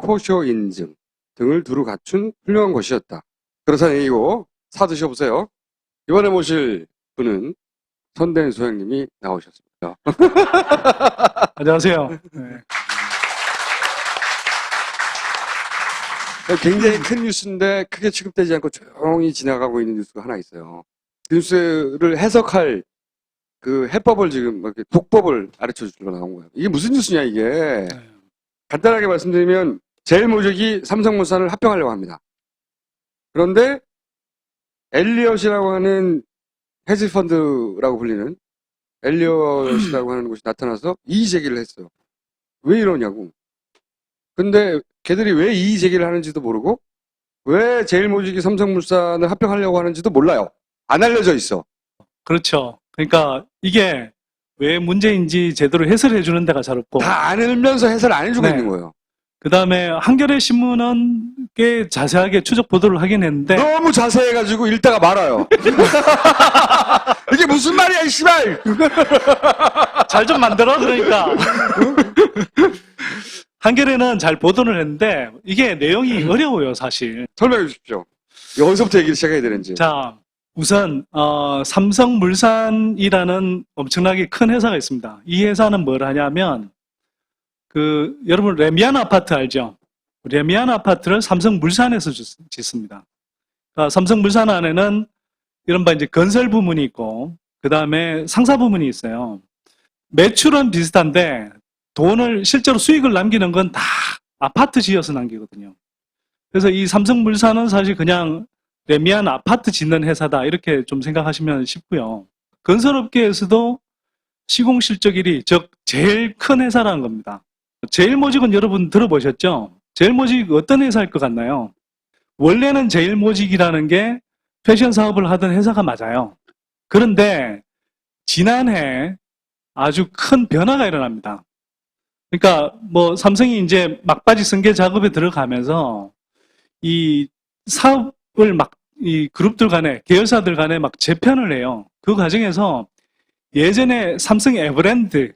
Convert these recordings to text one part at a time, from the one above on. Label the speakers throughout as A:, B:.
A: 코쇼 인증 등을 두루 갖춘 훌륭한 곳이었다. 그렇다는 얘기고 사 드셔보세요. 이번에 모실 분은 선대인 소장님이 나오셨습니다.
B: 안녕하세요. 네.
A: 굉장히 큰 뉴스인데 크게 취급되지 않고 조용히 지나가고 있는 뉴스가 하나 있어요. 뉴스를 해석할 그 해법을 지금 이렇게 독법을 가르쳐 주려고 나온 거예요. 이게 무슨 뉴스냐 이게. 간단하게 말씀드리면 제일모직이 삼성물산을 합병하려고 합니다. 그런데 엘리엇이라고 하는 헤지펀드라고 불리는 엘리엇이라고 하는 곳이 나타나서 이의 제기를 했어요. 왜 이러냐고. 근데 걔들이 왜 이의 제기를 하는지도 모르고 왜 제일모직이 삼성물산을 합병하려고 하는지도 몰라요. 안 알려져 있어.
B: 그렇죠. 그러니까 이게 왜 문제인지 제대로 해설해 주는 데가 잘 없고.
A: 다 알면서 해설 안 해주고
B: 네.
A: 있는 거예요.
B: 그 다음에 한겨레 신문은 꽤 자세하게 추적 보도를 하긴 했는데.
A: 너무 자세해가지고 읽다가 말아요. 이게 무슨 말이야, 이 씨발!
B: 잘 좀 만들어, 그러니까. 한겨레는 잘 보도를 했는데, 이게 내용이 어려워요, 사실.
A: 설명해 주십시오. 어디서부터 얘기를 시작해야 되는지.
B: 자, 우선, 삼성물산이라는 엄청나게 큰 회사가 있습니다. 이 회사는 뭘 하냐면, 여러분, 레미안 아파트 알죠? 레미안 아파트를 삼성물산에서 짓습니다. 그러니까 삼성물산 안에는 이른바 이제 건설 부문이 있고, 그 다음에 상사 부문이 있어요. 매출은 비슷한데, 실제로 수익을 남기는 건 다 아파트 지어서 남기거든요. 그래서 이 삼성물산은 사실 그냥 레미안 아파트 짓는 회사다, 이렇게 좀 생각하시면 쉽고요. 건설업계에서도 시공실적 1위, 즉, 제일 큰 회사라는 겁니다. 제일모직은 여러분 들어보셨죠? 제일모직 어떤 회사일 것 같나요? 원래는 제일모직이라는 게 패션 사업을 하던 회사가 맞아요. 그런데 지난해 아주 큰 변화가 일어납니다. 그러니까 삼성이 이제 막바지 승계 작업에 들어가면서 이 사업을 이 그룹들 간에, 계열사들 간에 막 재편을 해요. 그 과정에서 예전에 삼성 에버랜드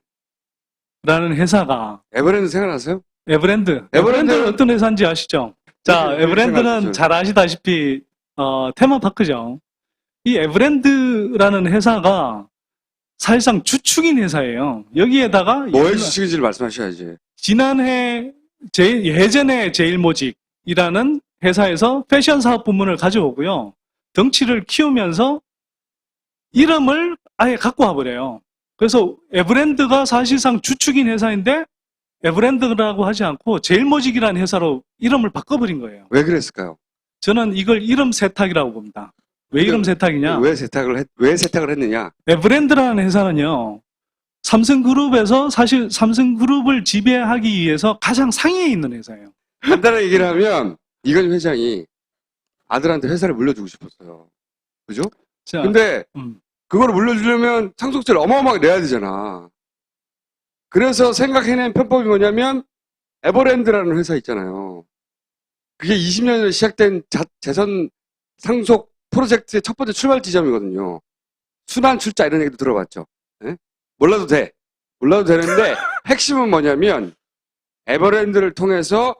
B: 라는 회사가.
A: 에버랜드 생각나세요?
B: 에버랜드는 어떤 회사인지 아시죠? 자, 에버랜드는 잘 아시다시피 테마파크죠. 이 에버랜드라는 회사가 사실상 주축인 회사예요. 여기에다가
A: 뭐의 주축인지를 말씀하셔야지.
B: 지난해 예전에 제일모직이라는 회사에서 패션 사업 부문을 가져오고요. 덩치를 키우면서 이름을 아예 갖고 와버려요. 그래서 에버랜드가 사실상 주축인 회사인데 에버랜드라고 하지 않고 제일모직이라는 회사로 이름을 바꿔버린 거예요.
A: 왜 그랬을까요?
B: 저는 이걸 이름 세탁이라고 봅니다. 왜 이름 세탁이냐?
A: 왜 세탁을 했느냐?
B: 에버랜드라는 회사는요, 삼성그룹에서 사실 삼성그룹을 지배하기 위해서 가장 상위에 있는 회사예요.
A: 간단하게 얘기를 하면 이건 회장이 아들한테 회사를 물려주고 싶었어요. 그죠? 근데 그걸 물려주려면 상속세를 어마어마하게 내야 되잖아. 그래서 생각해낸 편법이 뭐냐면 에버랜드라는 회사 있잖아요. 그게 20년 전에 시작된 재선 상속 프로젝트의 첫 번째 출발 지점이거든요. 순환 출자 이런 얘기도 들어봤죠. 네? 몰라도 되는데 핵심은 뭐냐면 에버랜드를 통해서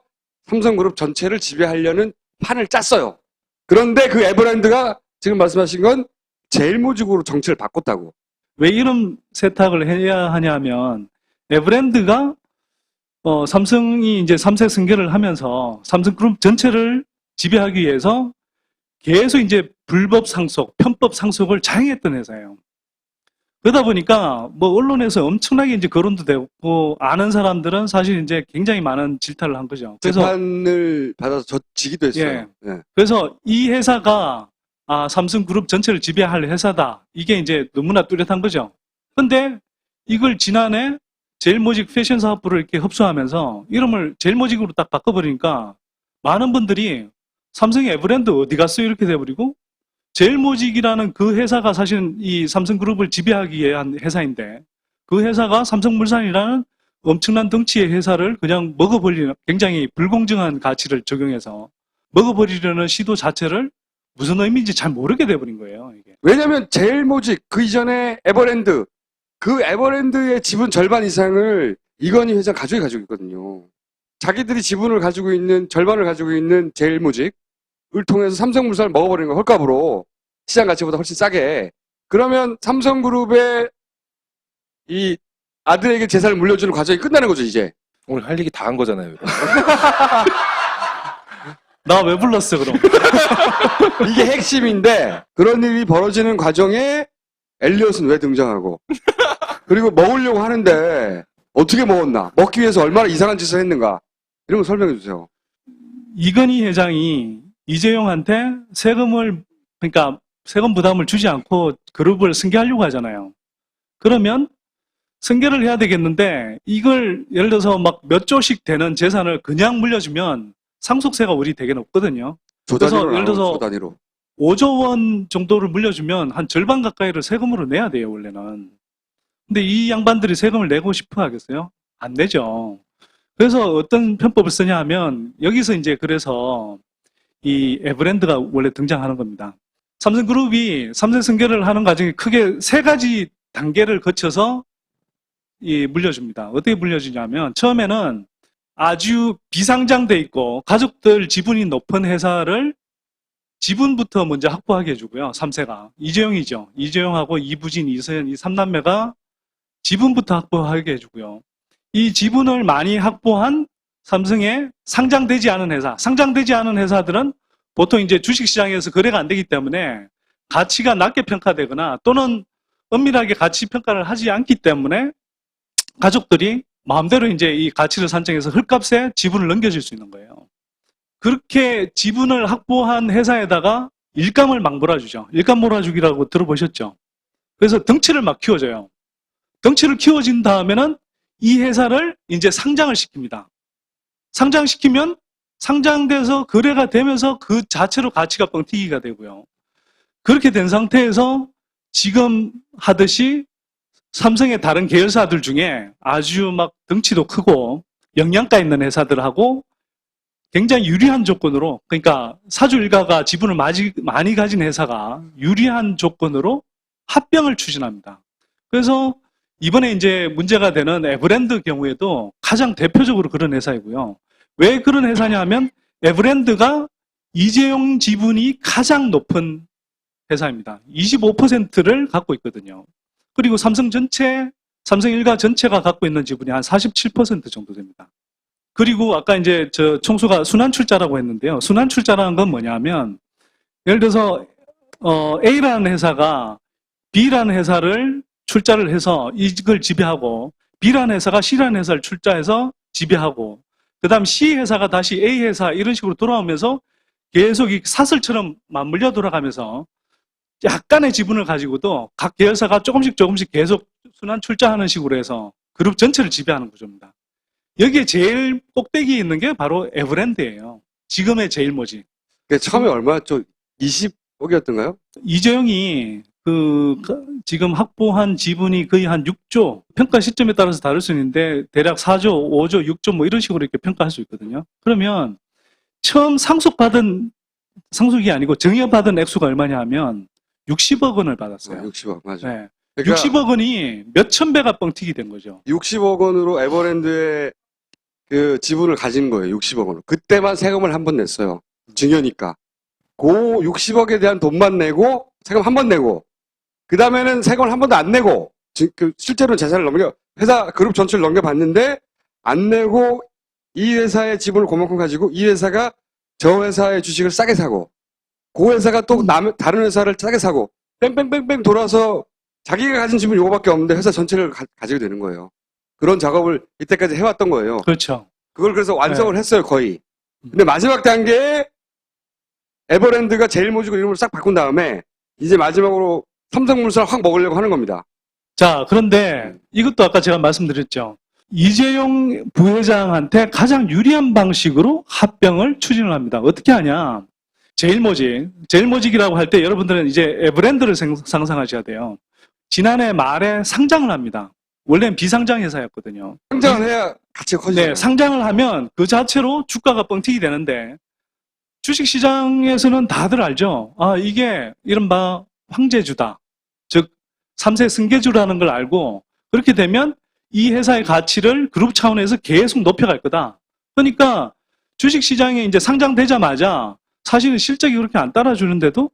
A: 삼성그룹 전체를 지배하려는 판을 짰어요. 그런데 그 에버랜드가 지금 말씀하신 건 제일모직으로 정체를 바꿨다고.
B: 왜 이름 세탁을 해야 하냐면 에버랜드가 삼성이 이제 3세 승계를 하면서 삼성그룹 전체를 지배하기 위해서 계속 이제 불법 상속, 편법 상속을 자행했던 회사예요. 그러다 보니까 언론에서 엄청나게 이제 거론도 되고 아는 사람들은 사실 이제 굉장히 많은 질타를 한 거죠. 그래서
A: 재판을 받아서 지기도 했어요.
B: 예.
A: 네.
B: 그래서 이 회사가 삼성그룹 전체를 지배할 회사다. 이게 이제 너무나 뚜렷한 거죠. 근데 이걸 지난해 제일모직 패션 사업부를 이렇게 흡수하면서 이름을 제일모직으로 딱 바꿔버리니까 많은 분들이 삼성의 에버랜드 어디 갔어? 이렇게 돼버리고 제일모직이라는 그 회사가 사실은 이 삼성그룹을 지배하기 위한 회사인데 그 회사가 삼성물산이라는 엄청난 덩치의 회사를 그냥 먹어버리는 굉장히 불공정한 가치를 적용해서 먹어버리려는 시도 자체를 무슨 의미인지 잘 모르게 돼버린 거예요. 이게.
A: 왜냐면 제일모직 그 이전에 에버랜드 그 에버랜드의 지분 절반 이상을 이건희 회장 가족이 가지고 있거든요. 자기들이 지분을 가지고 있는 절반을 가지고 있는 제일모직을 통해서 삼성물산을 먹어버리는 거 헐값으로 시장 가치보다 훨씬 싸게. 그러면 삼성그룹의 이 아들에게 재산을 물려주는 과정이 끝나는 거죠, 이제.
C: 오늘 할 얘기 다 한 거잖아요.
B: 나 왜 불렀어, 그럼?
A: 이게 핵심인데 그런 일이 벌어지는 과정에 엘리엇은 왜 등장하고 그리고 먹으려고 하는데 어떻게 먹었나? 먹기 위해서 얼마나 이상한 짓을 했는가? 이런 거 설명해 주세요.
B: 이건희 회장이 이재용한테 그러니까 세금 부담을 주지 않고 그룹을 승계하려고 하잖아요. 그러면 승계를 해야 되겠는데 이걸 예를 들어서 막 몇 조씩 되는 재산을 그냥 물려주면 상속세가 우리 되게 높거든요. 그래서 예를 들어서
A: 조 단위로.
B: 5조 원 정도를 물려주면 한 절반 가까이를 세금으로 내야 돼요, 원래는. 근데 이 양반들이 세금을 내고 싶어 하겠어요? 안 내죠. 그래서 어떤 편법을 쓰냐 하면 여기서 이제 그래서 이 에버랜드가 원래 등장하는 겁니다. 삼성그룹이 삼성 승계를 하는 과정이 크게 세 가지 단계를 거쳐서 물려줍니다. 어떻게 물려주냐면 처음에는 아주 비상장돼 있고 가족들 지분이 높은 회사를 지분부터 먼저 확보하게 해주고요. 3세가. 이재용이죠. 이재용하고 이부진, 이서연 이 3남매가 지분부터 확보하게 해주고요. 이 지분을 많이 확보한 삼성의 상장되지 않은 회사, 상장되지 않은 회사들은 보통 이제 주식시장에서 거래가 안 되기 때문에 가치가 낮게 평가되거나 또는 엄밀하게 가치 평가를 하지 않기 때문에 가족들이 마음대로 이제 이 가치를 산정해서 헐값에 지분을 넘겨줄 수 있는 거예요. 그렇게 지분을 확보한 회사에다가 일감을 막 몰아주죠. 일감 몰아주기라고 들어보셨죠? 그래서 덩치를 막 키워줘요. 덩치를 키워진 다음에는 이 회사를 이제 상장을 시킵니다. 상장시키면 상장돼서 거래가 되면서 그 자체로 가치가 뻥튀기가 되고요. 그렇게 된 상태에서 지금 하듯이 삼성의 다른 계열사들 중에 아주 막 덩치도 크고 영양가 있는 회사들하고 굉장히 유리한 조건으로, 그러니까 사주 일가가 지분을 많이 가진 회사가 유리한 조건으로 합병을 추진합니다. 그래서 이번에 이제 문제가 되는 에버랜드 경우에도 가장 대표적으로 그런 회사이고요. 왜 그런 회사냐 하면 에버랜드가 이재용 지분이 가장 높은 회사입니다. 25%를 갖고 있거든요. 그리고 삼성 일가 전체가 갖고 있는 지분이 한 47% 정도 됩니다. 그리고 아까 이제 저 총수가 순환출자라고 했는데요. 순환출자라는 건 뭐냐면 예를 들어서 A라는 회사가 B라는 회사를 출자를 해서 이걸 지배하고 B라는 회사가 C라는 회사를 출자해서 지배하고 그다음 C 회사가 다시 A 회사 이런 식으로 돌아오면서 계속 이 사슬처럼 맞물려 돌아가면서 약간의 지분을 가지고도 각 계열사가 조금씩 계속 순환 출자하는 식으로 해서 그룹 전체를 지배하는 구조입니다. 여기에 제일 꼭대기에 있는 게 바로 에버랜드예요. 지금의 제일모직.
A: 처음에 얼마였죠? 20억이었던가요?
B: 이재용이 지금 확보한 지분이 거의 한 6조, 평가 시점에 따라서 다를 수 있는데 대략 4조, 5조, 6조 뭐 이런 식으로 이렇게 평가할 수 있거든요. 그러면 처음 상속이 아니고 증여받은 액수가 얼마냐 하면 60억 원을 받았어요.
A: 60억, 맞아.
B: 네.
A: 그러니까
B: 60억 원이 몇천 배가 뻥튀기 된 거죠.
A: 60억 원으로 에버랜드의 그 지분을 가진 거예요. 60억 원으로. 그때만 세금을 한 번 냈어요. 증여니까. 그 60억에 대한 돈만 내고 세금 한 번 내고 그 다음에는 세금을 한 번도 안 내고 실제로 재산을 회사 그룹 전체를 넘겨봤는데 안 내고 이 회사의 지분을 그만큼 가지고 이 회사가 저 회사의 주식을 싸게 사고 그 회사가 또 다른 회사를 싸게 사고 뺑뺑뺑뺑 돌아서 자기가 가진 지분이 요거밖에 없는데 회사 전체를 가지게 되는 거예요. 그런 작업을 이때까지 해왔던 거예요.
B: 그렇죠.
A: 그걸 그래서 완성을 했어요, 거의. 근데 마지막 단계에 에버랜드가 제일모직으로 이름을 싹 바꾼 다음에 이제 마지막으로 삼성물산을 확 먹으려고 하는 겁니다.
B: 자, 그런데 이것도 아까 제가 말씀드렸죠. 이재용 부회장한테 가장 유리한 방식으로 합병을 추진을 합니다. 어떻게 하냐? 제일모직이라고 할 때 여러분들은 이제 에버랜드를 상상하셔야 돼요. 지난해 말에 상장을 합니다. 원래는 비상장 회사였거든요.
A: 상장을 해야 가치가 커지잖아요.
B: 네, 상장을 하면 그 자체로 주가가 뻥튀기 되는데 주식시장에서는 다들 알죠. 아, 이게 이른바 황제주다. 즉 3세 승계주라는 걸 알고 그렇게 되면 이 회사의 가치를 그룹 차원에서 계속 높여갈 거다. 그러니까 주식시장에 이제 상장되자마자 사실은 실적이 그렇게 안 따라주는데도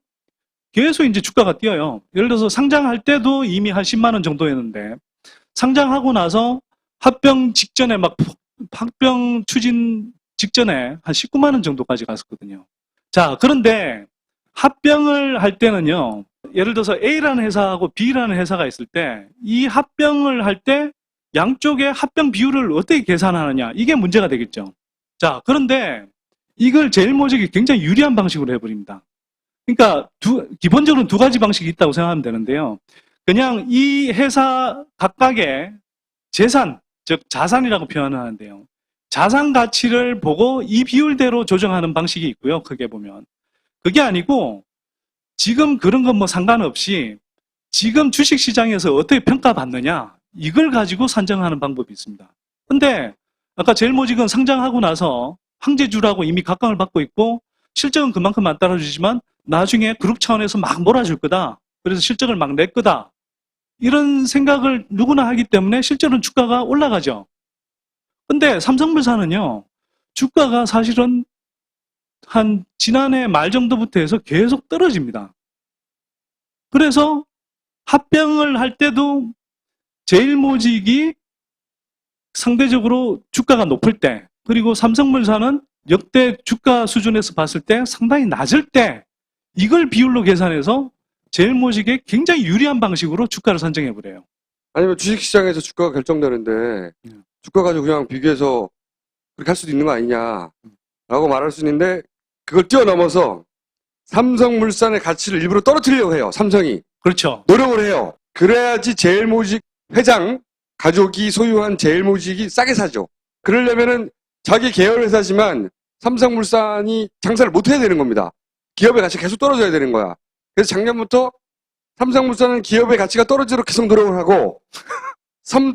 B: 계속 이제 주가가 뛰어요. 예를 들어서 상장할 때도 이미 한 10만 원 정도였는데 상장하고 나서 합병 직전에 합병 추진 직전에 한 19만 원 정도까지 갔었거든요. 자, 그런데 합병을 할 때는요. 예를 들어서 A라는 회사하고 B라는 회사가 있을 때 이 합병을 할 때 양쪽의 합병 비율을 어떻게 계산하느냐 이게 문제가 되겠죠. 자, 그런데 이걸 제일모직이 굉장히 유리한 방식으로 해버립니다. 그러니까 기본적으로 두 가지 방식이 있다고 생각하면 되는데요. 그냥 이 회사 각각의 재산, 즉 자산이라고 표현을 하는데요. 자산 가치를 보고 이 비율대로 조정하는 방식이 있고요. 크게 보면. 그게 아니고 지금 그런 건 뭐 상관없이 지금 주식시장에서 어떻게 평가받느냐 이걸 가지고 산정하는 방법이 있습니다. 근데 아까 제일모직은 상장하고 나서 황제주라고 이미 각광을 받고 있고 실적은 그만큼 안 따라주지만 나중에 그룹 차원에서 막 몰아줄 거다. 그래서 실적을 막 낼 거다. 이런 생각을 누구나 하기 때문에 실제로는 주가가 올라가죠. 근데 삼성물산은요. 주가가 사실은 한 지난해 말 정도부터 해서 계속 떨어집니다. 그래서 합병을 할 때도 제일모직이 상대적으로 주가가 높을 때 그리고 삼성물산은 역대 주가 수준에서 봤을 때 상당히 낮을 때 이걸 비율로 계산해서 제일모직에 굉장히 유리한 방식으로 주가를 산정해버려요.
A: 아니면 주식시장에서 주가가 결정되는데 주가 가지고 그냥 비교해서 그렇게 할 수도 있는 거 아니냐라고 말할 수 있는데 그걸 뛰어넘어서 삼성물산의 가치를 일부러 떨어뜨리려고 해요. 삼성이.
B: 그렇죠.
A: 노력을 해요. 그래야지 제일모직 회장 가족이 소유한 제일모직이 싸게 사죠. 그러려면은 자기 계열 회사지만 삼성물산이 장사를 못 해야 되는 겁니다. 기업의 가치가 계속 떨어져야 되는 거야. 그래서 작년부터 삼성물산은 기업의 가치가 떨어지도록 계속 노력을 하고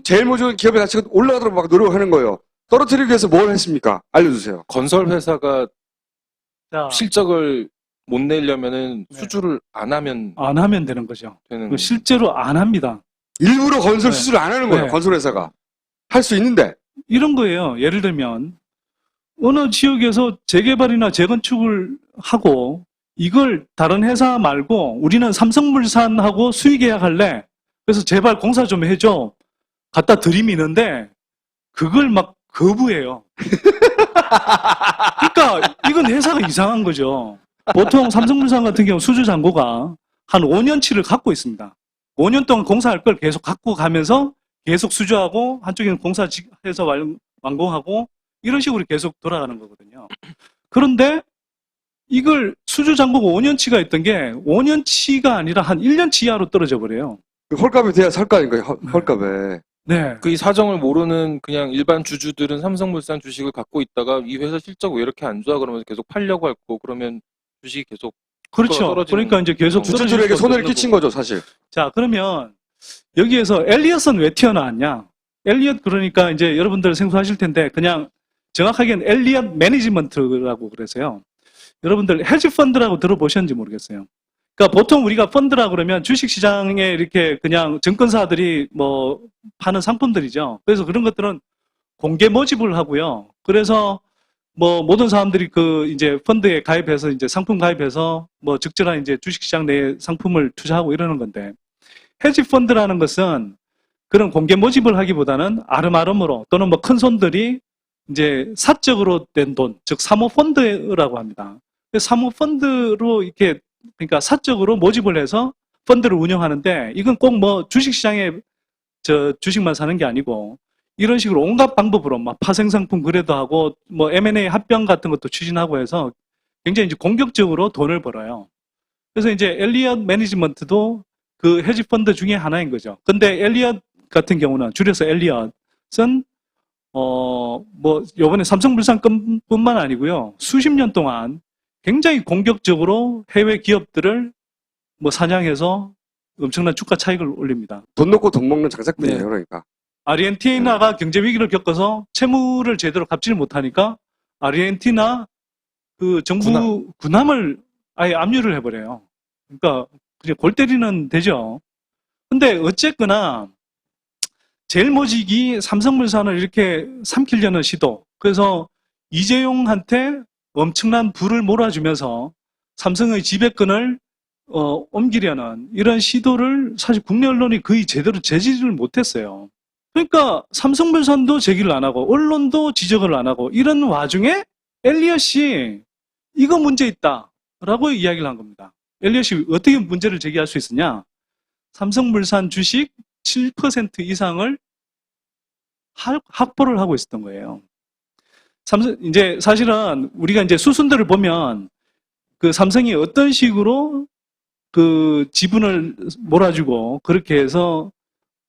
A: 제일모직은 기업의 가치가 올라가도록 막 노력을 하는 거예요. 떨어뜨리기 위해서 뭘 했습니까? 알려주세요.
C: 건설 회사가
B: 자,
C: 실적을 못 내려면은
B: 네.
C: 수주를 안 하면
B: 되는 거죠.
C: 되는
B: 실제로 안 합니다.
A: 일부러 건설
B: 네.
A: 수주를 안 하는 거예요.
B: 네.
A: 건설회사가. 할 수 있는데.
B: 이런 거예요. 예를 들면 어느 지역에서 재개발이나 재건축을 하고 이걸 다른 회사 말고 우리는 삼성물산하고 수의 계약할래. 그래서 제발 공사 좀 해줘. 갖다 들이미는데 그걸 막 거부해요. 그러니까 이건 회사가 이상한 거죠. 보통 삼성물산 같은 경우 수주잔고가 한 5년치를 갖고 있습니다. 5년 동안 공사할 걸 계속 갖고 가면서 계속 수주하고 한쪽에는 공사해서 완공하고 이런 식으로 계속 돌아가는 거거든요. 그런데 이걸 수주잔고가 5년치가 있던 게 5년치가 아니라 한 1년치 이하로 떨어져 버려요.
A: 헐값이 돼야 살 거 아닌가요? 헐값에.
B: 네.
C: 그 이 사정을 모르는 그냥 일반 주주들은 삼성물산 주식을 갖고 있다가 이 회사 실적 왜 이렇게 안 좋아 그러면서 계속 팔려고 했고 그러면 주식이 계속
B: 그렇죠.
C: 떨어지는
B: 그러니까 이제 계속
A: 주주들에게
B: 떨어질
A: 손해를
B: 수밖에
A: 끼친
B: 없는
A: 거죠, 사실.
B: 자, 그러면 여기에서 엘리엇은 왜 튀어나왔냐? 엘리엇 그러니까 이제 여러분들 생소하실 텐데 그냥 정확하게는 엘리엇 매니지먼트라고 그래서요. 여러분들 헤지 펀드라고 들어보셨는지 모르겠어요. 그러니까 보통 우리가 펀드라 그러면 주식시장에 이렇게 그냥 증권사들이 뭐 파는 상품들이죠. 그래서 그런 것들은 공개 모집을 하고요. 그래서 뭐 모든 사람들이 그 이제 펀드에 가입해서 이제 상품 가입해서 뭐 적절한 이제 주식시장 내에 상품을 투자하고 이러는 건데 헤지 펀드라는 것은 그런 공개 모집을 하기보다는 아름아름으로 또는 뭐 큰 손들이 이제 사적으로 된 돈, 즉 사모펀드라고 합니다. 사모펀드로 이렇게 그러니까 사적으로 모집을 해서 펀드를 운영하는데 이건 꼭 뭐 주식시장에 주식만 사는 게 아니고 이런 식으로 온갖 방법으로 막 파생상품 거래도 하고 뭐 M&A 합병 같은 것도 추진하고 해서 굉장히 이제 공격적으로 돈을 벌어요. 그래서 이제 엘리엇 매니지먼트도 그 헤지 펀드 중에 하나인 거죠. 근데 엘리엇 같은 경우는 줄여서 엘리엇은 뭐 요번에 삼성물산뿐만 아니고요. 수십 년 동안 굉장히 공격적으로 해외 기업들을 뭐 사냥해서 엄청난 주가 차익을 올립니다.
A: 돈 놓고 돈 먹는 장사꾼이에요,
B: 네.
A: 그러니까.
B: 아르헨티나가 경제 위기를 겪어서 채무를 제대로 갚지를 못하니까 아르헨티나 그 정부 군함을 아예 압류를 해버려요. 그러니까 그냥 골 때리는 되죠. 근데 어쨌거나 제일모직이 삼성물산을 이렇게 삼키려는 시도. 그래서 이재용한테 엄청난 부를 몰아주면서 삼성의 지배권을 옮기려는 이런 시도를 사실 국내 언론이 거의 제대로 제지를 못했어요. 그러니까 삼성물산도 제기를 안 하고 언론도 지적을 안 하고 이런 와중에 엘리엇이 이거 문제 있다라고 이야기를 한 겁니다. 엘리엇이 어떻게 문제를 제기할 수 있으냐? 삼성물산 주식 7% 이상을 확보를 하고 있었던 거예요. 이제 사실은 우리가 이제 수순들을 보면 그 삼성이 어떤 식으로 그 지분을 몰아주고 그렇게 해서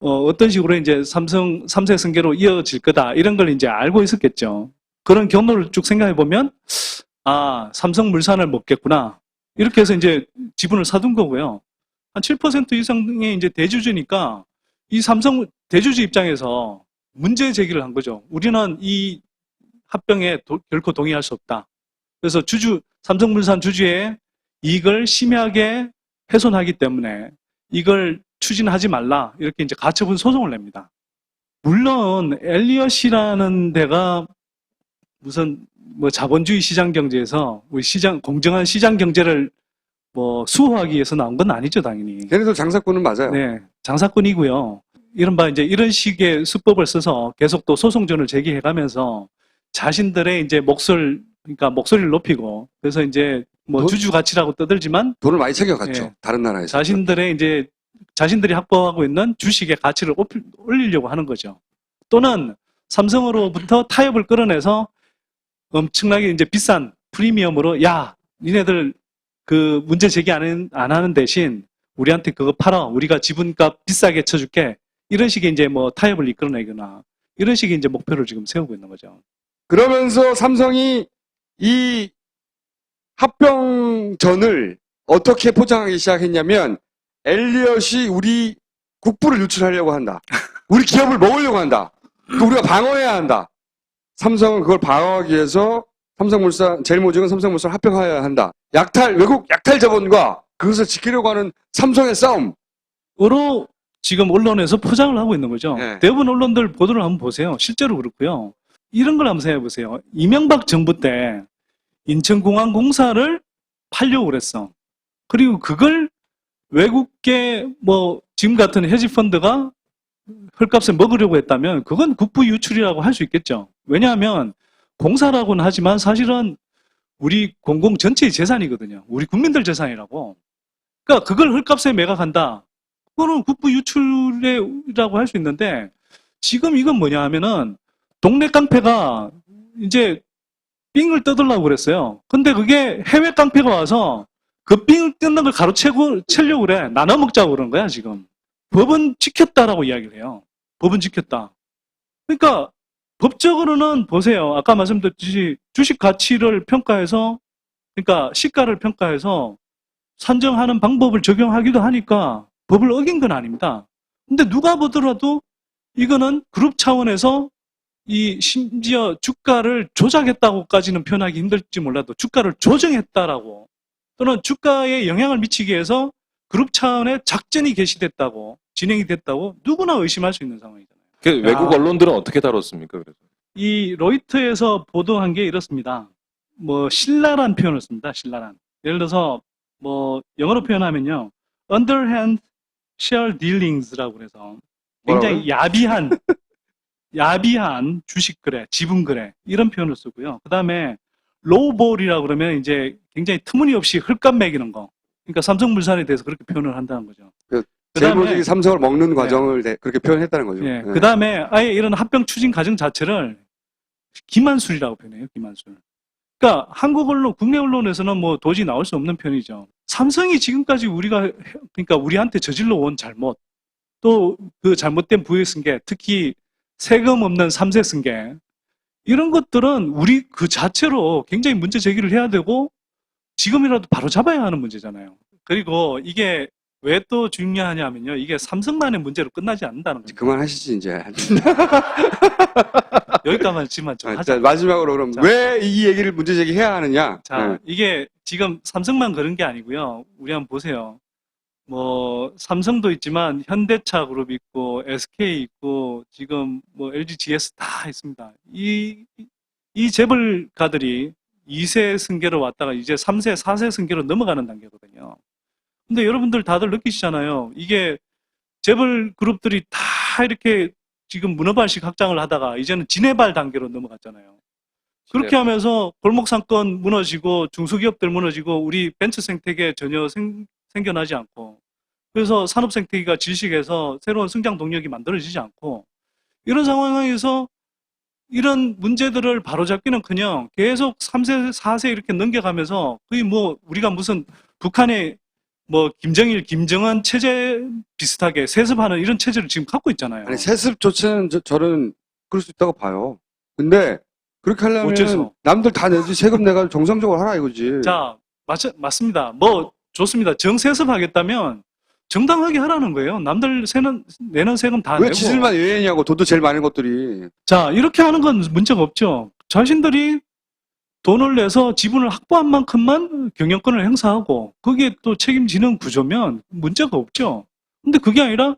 B: 어떤 식으로 이제 삼세 승계로 이어질 거다 이런 걸 이제 알고 있었겠죠. 그런 경로를 쭉 생각해 보면 아 삼성물산을 먹겠구나 이렇게 해서 이제 지분을 사둔 거고요. 한 7% 이상의 이제 대주주니까 이 삼성 대주주 입장에서 문제 제기를 한 거죠. 우리는 이 합병에 결코 동의할 수 없다. 그래서 삼성물산 주주의 이익을 심하게 훼손하기 때문에 이걸 추진하지 말라. 이렇게 이제 가처분 소송을 냅니다. 물론 엘리엇이라는 데가 무슨 뭐 자본주의 시장 경제에서 우리 공정한 시장 경제를 뭐 수호하기 위해서 나온 건 아니죠, 당연히.
A: 걔네들 장사꾼은 맞아요.
B: 네, 장사꾼이고요. 이른바 이제 이런 식의 수법을 써서 계속 또 소송전을 제기해가면서 자신들의 이제 그러니까 목소리를 높이고 그래서 이제 뭐 주주 가치라고 떠들지만
A: 돈을 많이 챙겨갔죠.
B: 네.
A: 다른 나라에서.
B: 자신들이 확보하고 있는 주식의 가치를 올리려고 하는 거죠. 또는 삼성으로부터 타협을 끌어내서 엄청나게 이제 비싼 프리미엄으로 야, 니네들 그 문제 제기 안 하는 대신 우리한테 그거 팔아. 우리가 지분값 비싸게 쳐줄게. 이런 식의 이제 뭐 타협을 이끌어내거나 이런 식의 이제 목표를 지금 세우고 있는 거죠.
A: 그러면서 삼성이 이 합병전을 어떻게 포장하기 시작했냐면 엘리엇이 우리 국부를 유출하려고 한다. 우리 기업을 먹으려고 한다. 우리가 방어해야 한다. 삼성은 그걸 방어하기 위해서 제일모직은 삼성물산 합병해야 한다. 외국 약탈 자본과 그것을 지키려고 하는 삼성의 싸움으로
B: 지금 언론에서 포장을 하고 있는 거죠.
A: 네.
B: 대부분 언론들 보도를 한번 보세요. 실제로 그렇고요. 이런 걸 한번 생각해 보세요. 이명박 정부 때 인천공항공사를 팔려고 그랬어. 그리고 그걸 외국계 뭐 지금 같은 헤지펀드가 헐값에 먹으려고 했다면 그건 국부 유출이라고 할 수 있겠죠. 왜냐하면 공사라고는 하지만 사실은 우리 공공 전체의 재산이거든요. 우리 국민들 재산이라고. 그러니까 그걸 헐값에 매각한다. 그거는 국부 유출이라고 할 수 있는데 지금 이건 뭐냐 하면은 동네 깡패가 이제 삥을 뜯으려고 그랬어요. 근데 그게 해외 깡패가 와서 그 삥을 뜯는 걸 채려고 그래. 나눠 먹자고 그러는 거야, 지금. 법은 지켰다라고 이야기를 해요. 법은 지켰다. 그러니까 법적으로는 보세요. 아까 말씀드렸듯이 주식 가치를 평가해서 그러니까 시가를 평가해서 산정하는 방법을 적용하기도 하니까 법을 어긴 건 아닙니다. 근데 누가 보더라도 이거는 그룹 차원에서 심지어 주가를 조작했다고까지는 표현하기 힘들지 몰라도 주가를 조정했다라고 또는 주가에 영향을 미치기 위해서 그룹 차원의 작전이 개시됐다고 진행이 됐다고 누구나 의심할 수 있는 상황이잖아요.
C: 외국 언론들은 어떻게 다뤘습니까? 그래서
B: 이 로이터에서 보도한 게 이렇습니다. 뭐 신랄한 표현을 씁니다. 신랄한. 예를 들어서 뭐 영어로 표현하면요, underhand share dealings라고 해서 굉장히 야비한 주식 거래, 지분 거래 이런 표현을 쓰고요. 그 다음에 로우볼이라고 그러면 이제 굉장히 터무니없이 헐값 매기는 거. 그러니까 삼성물산에 대해서 그렇게 표현을 한다는 거죠.
A: 제일모직이 삼성을 먹는 과정을 그렇게 표현했다는 거죠.
B: 네. 그 다음에 아예 이런 합병 추진 과정 자체를 기만술이라고 표현해요. 기만술. 그러니까 한국 언론, 국내 언론에서는 뭐 도저히 나올 수 없는 편이죠. 삼성이 지금까지 그러니까 우리한테 저질러 온 잘못, 또 그 잘못된 부의 승계, 특히 세금 없는 3세 승계, 이런 것들은 우리 그 자체로 굉장히 문제 제기를 해야 되고 지금이라도 바로 잡아야 하는 문제잖아요. 그리고 이게 왜 또 중요하냐면요, 이게 삼성만의 문제로 끝나지 않는다는 거죠.
A: 그만하시지 이제.
B: 여기까지만 좀 하자.
A: 자, 마지막으로 그럼 왜 이 얘기를 문제 제기해야 하느냐?
B: 자, 이게 지금 삼성만 그런 게 아니고요. 우리 한번 보세요. 뭐 삼성도 있지만 현대차 그룹 있고 SK 있고 지금 뭐 LG GS 다 있습니다. 이 이 재벌가들이 2세 승계로 왔다가 이제 3세, 4세 승계로 넘어가는 단계거든요. 근데 여러분들 다들 느끼시잖아요. 이게 재벌 그룹들이 다 이렇게 지금 문어발식 확장을 하다가 이제는 지네발 단계로 넘어갔잖아요. 그렇게 하면서 골목 상권 무너지고 중소기업들 무너지고 우리 벤처 생태계 전혀 생겨나지 않고, 그래서 산업 생태계가 질식해서 새로운 성장 동력이 만들어지지 않고, 이런 상황에서 이런 문제들을 바로잡기는커녕 계속 3세, 4세 이렇게 넘겨가면서 거의 뭐 우리가 무슨 북한의 뭐 김정일, 김정은 체제 비슷하게 세습하는 이런 체제를 지금 갖고 있잖아요.
A: 아니, 세습 조치는 저는 그럴 수 있다고 봐요. 근데 그렇게 하려면
B: 어째서?
A: 남들 다 내지 세금 내가지고 정상적으로 하라 이거지.
B: 자, 맞습니다. 뭐 좋습니다. 정세습하겠다면 정당하게 하라는 거예요. 남들 내는 세금 다
A: 왜
B: 내고.
A: 지들만 예외냐고, 돈도 제일 많은 것들이.
B: 자, 이렇게 하는 건 문제가 없죠. 자신들이 돈을 내서 지분을 확보한 만큼만 경영권을 행사하고 거기에 또 책임지는 구조면 문제가 없죠. 근데 그게 아니라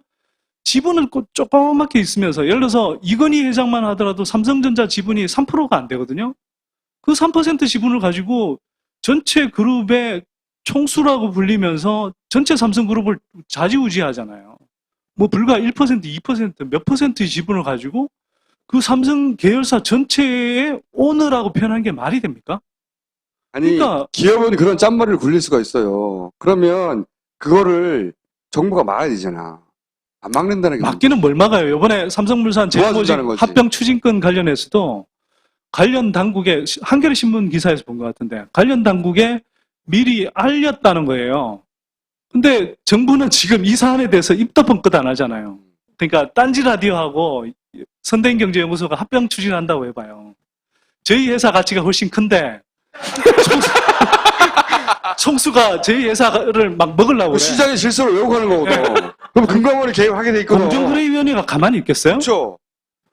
B: 지분을 조그맣게 있으면서, 예를 들어서 이건희 회장만 하더라도 삼성전자 지분이 3%가 안 되거든요. 그 3% 지분을 가지고 전체 그룹의 총수라고 불리면서 전체 삼성그룹을 좌지우지하잖아요. 뭐 불과 1%, 2%, 몇 퍼센트의 지분을 가지고 그 삼성 계열사 전체의 오너라고 표현한 게 말이 됩니까?
A: 아니,
B: 그러니까
A: 기업은 그런 짠머리를 굴릴 수가 있어요. 그러면 그거를 정부가 막아야 되잖아. 안 막는다는 게
B: 막기는 뭘 막아요? 이번에 삼성물산 제일모직
A: 도와준다는 거지.
B: 합병 추진권 관련해서도 관련 당국에, 한겨레 신문 기사에서 본 것 같은데, 관련 당국에 미리 알렸다는 거예요. 근데 정부는 지금 이 사안에 대해서 입도 뻥끗 안 하잖아요. 그러니까 딴지 라디오하고 선대인경제연구소가 합병 추진한다고 해봐요. 저희 회사 가치가 훨씬 큰데 총수가 저희 회사를 막 먹으려고 그래.
A: 시장의 질서를 왜곡하는 거거든. 그럼 금감원이 개입하게 돼 있거든.
B: 공정거래위원회가 가만히 있겠어요?
A: 그렇죠.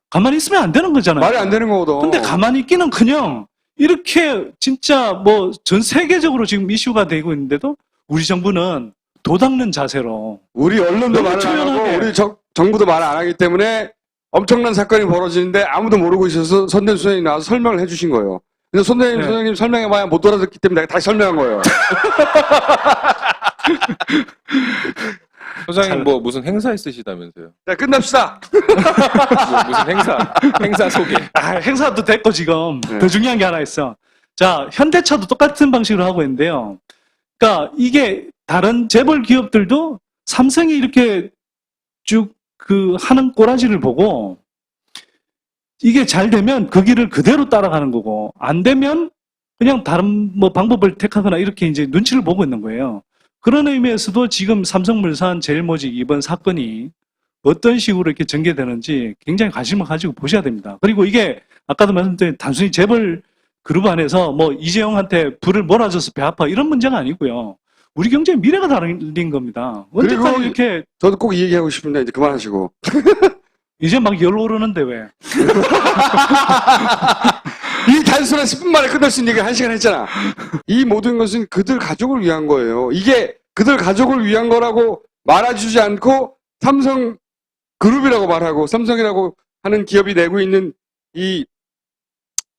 B: 가만히 있으면 안 되는 거잖아요.
A: 말이 안 되는 거거든.
B: 근데 가만히 있기는커녕 이렇게 진짜 뭐 전 세계적으로 지금 이슈가 되고 있는데도 우리 정부는 도닦는 자세로,
A: 우리 언론도
B: 너무
A: 말을 안
B: 초연하게.
A: 하고 우리 정부도 말을 안 하기 때문에 엄청난 사건이 벌어지는데 아무도 모르고 있어서 손대인 소장님이 나와서 설명을 해주신 거예요. 근데 손대인
B: 네.
A: 소장님 설명해봐야 못 알아듣기 때문에 내가 다시 설명한 거예요.
C: 소장님 뭐 무슨 행사 있으시다면서요?
A: 자, 끝납시다.
C: 뭐 무슨 행사 소개.
B: 행사도 됐고 지금
A: 네.
B: 더 중요한 게 하나 있어. 자, 현대차도 똑같은 방식으로 하고 있는데요. 그러니까 이게 다른 재벌 기업들도 삼성이 이렇게 쭉 하는 꼬라지를 보고 이게 잘 되면 그 길을 그대로 따라가는 거고, 안 되면 그냥 다른 뭐 방법을 택하거나 이렇게 이제 눈치를 보고 있는 거예요. 그런 의미에서도 지금 삼성물산 제일모직 이번 사건이 어떤 식으로 이렇게 전개되는지 굉장히 관심을 가지고 보셔야 됩니다. 그리고 이게 아까도 말씀드린 단순히 재벌 그룹 안에서 뭐 이재용한테 불을 몰아줘서 배 아파 이런 문제가 아니고요. 우리 경제의 미래가 달린 겁니다. 언제까지
A: 그리고
B: 이렇게
A: 저도 꼭 이 얘기하고 싶은데 이제 그만하시고.
B: 이제 막 열 오르는데 왜?
A: 이 단순한 10분 만에 끝날 수 있는 얘기 1시간 했잖아. 이 모든 것은 그들 가족을 위한 거예요. 이게 그들 가족을 위한 거라고 말아주지 않고 삼성 그룹이라고 말하고 삼성이라고 하는 기업이 내고 있는 이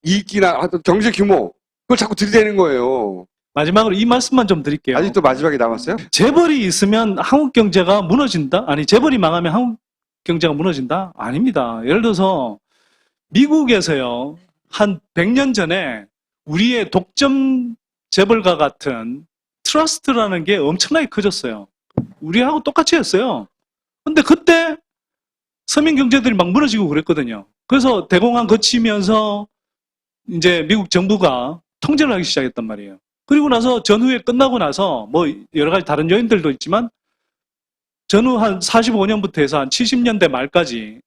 A: 이익이나 하여튼 경제 규모, 그걸 자꾸 들이대는 거예요.
B: 마지막으로 이 말씀만 좀 드릴게요.
A: 아직도 마지막에 남았어요?
B: 재벌이 있으면 한국 경제가 무너진다? 아니, 재벌이 망하면 한국 경제가 무너진다? 아닙니다. 예를 들어서 미국에서요, 한 100년 전에 우리의 독점 재벌과 같은 트러스트라는 게 엄청나게 커졌어요. 우리하고 똑같이 했어요. 근데 그때 서민 경제들이 막 무너지고 그랬거든요. 그래서 대공황 거치면서 이제 미국 정부가 통제를 하기 시작했단 말이에요. 그리고 나서 전후에 끝나고 나서 뭐 여러 가지 다른 요인들도 있지만 전후 한 45년부터 해서 한 70년대 말까지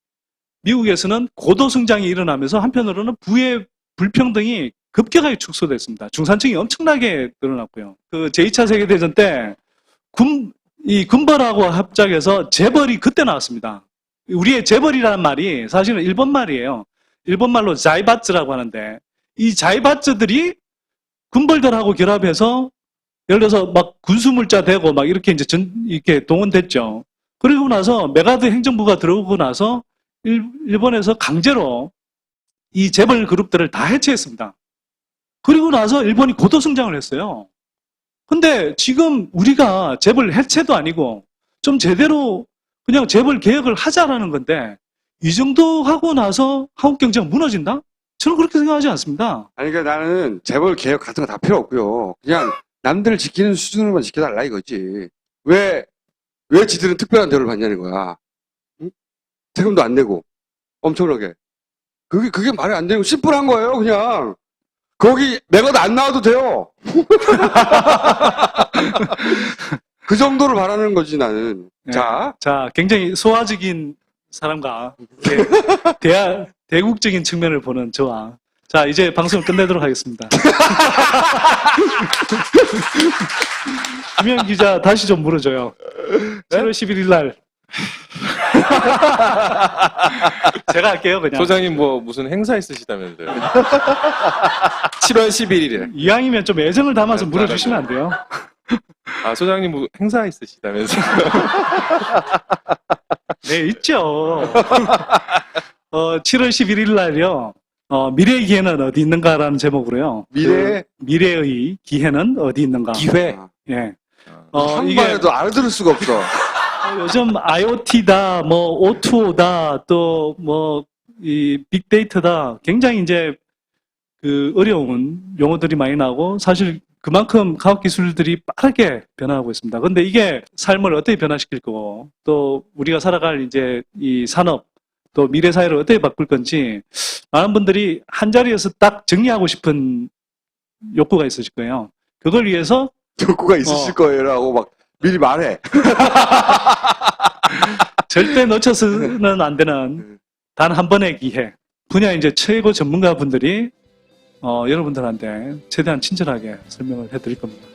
B: 미국에서는 고도 성장이 일어나면서 한편으로는 부의 불평등이 급격하게 축소됐습니다. 중산층이 엄청나게 늘어났고요. 그 제2차 세계대전 때 이 군벌하고 합작해서 재벌이 그때 나왔습니다. 우리의 재벌이라는 말이 사실은 일본 말이에요. 일본 말로 자이바츠라고 하는데 이 자이바츠들이 군벌들하고 결합해서 예를 들어서 막 군수물자 되고 막 이렇게 이제 이렇게 동원됐죠. 그리고 나서 메가드 행정부가 들어오고 나서 일본에서 강제로 이 재벌 그룹들을 다 해체했습니다. 그리고 나서 일본이 고도 성장을 했어요. 근데 지금 우리가 재벌 해체도 아니고 좀 제대로 그냥 재벌 개혁을 하자라는 건데 이 정도 하고 나서 한국 경제가 무너진다? 저는 그렇게 생각하지 않습니다.
A: 아니, 그러니까 나는 재벌 개혁 같은 거 다 필요 없고요. 그냥 남들을 지키는 수준으로만 지켜달라 이거지. 왜 지들은 특별한 대우를 받냐는 거야. 응? 세금도 안 내고. 엄청나게. 그게 말이 안 되고 심플한 거예요, 그냥. 거기 매것 안 나와도 돼요. 그 정도를 바라는 거지, 나는.
B: 네.
A: 자,
B: 굉장히 소화적인 사람과 대국적인 측면을 보는 저와 자, 이제 방송을 끝내도록 하겠습니다. 김현 기자 다시 좀 물어줘요. 7월 11일 날 제가 할게요, 그냥.
C: 소장님 뭐 무슨 행사 있으시다면서요?
A: 7월 11일에.
B: 이왕이면 좀 애정을 담아서 물어주시면 안 돼요?
C: 아, 소장님 뭐 행사 있으시다면서요?
B: 네, 있죠. 7월 11일 날요. 미래의 기회는 어디 있는가라는 제목으로요. 미래의 기회는 어디 있는가.
C: 기회.
B: 예.
A: 한 번에도 알아들을 수가 없어.
B: 요즘 IoT다, 뭐 O2O다, 또 뭐 이 빅데이터다. 굉장히 이제 그 어려운 용어들이 많이 나오고 사실 그만큼 과학 기술들이 빠르게 변화하고 있습니다. 근데 이게 삶을 어떻게 변화시킬 거고 또 우리가 살아갈 이제 이 산업 또 미래 사회를 어떻게 바꿀 건지 많은 분들이 한 자리에서 딱 정리하고 싶은 욕구가 있으실 거예요. 그걸 위해서
A: 욕구가 있으실 거예요라고 막 미리 말해.
B: 절대 놓쳐서는 안 되는 단 한 번의 기회. 분야 이제 최고 전문가 분들이 여러분들한테 최대한 친절하게 설명을 해드릴 겁니다.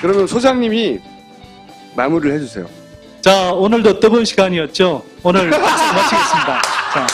A: 그러면 소장님이 마무리를 해주세요.
B: 자, 오늘도 뜨거운 시간이었죠. 오늘 마치겠습니다. 자.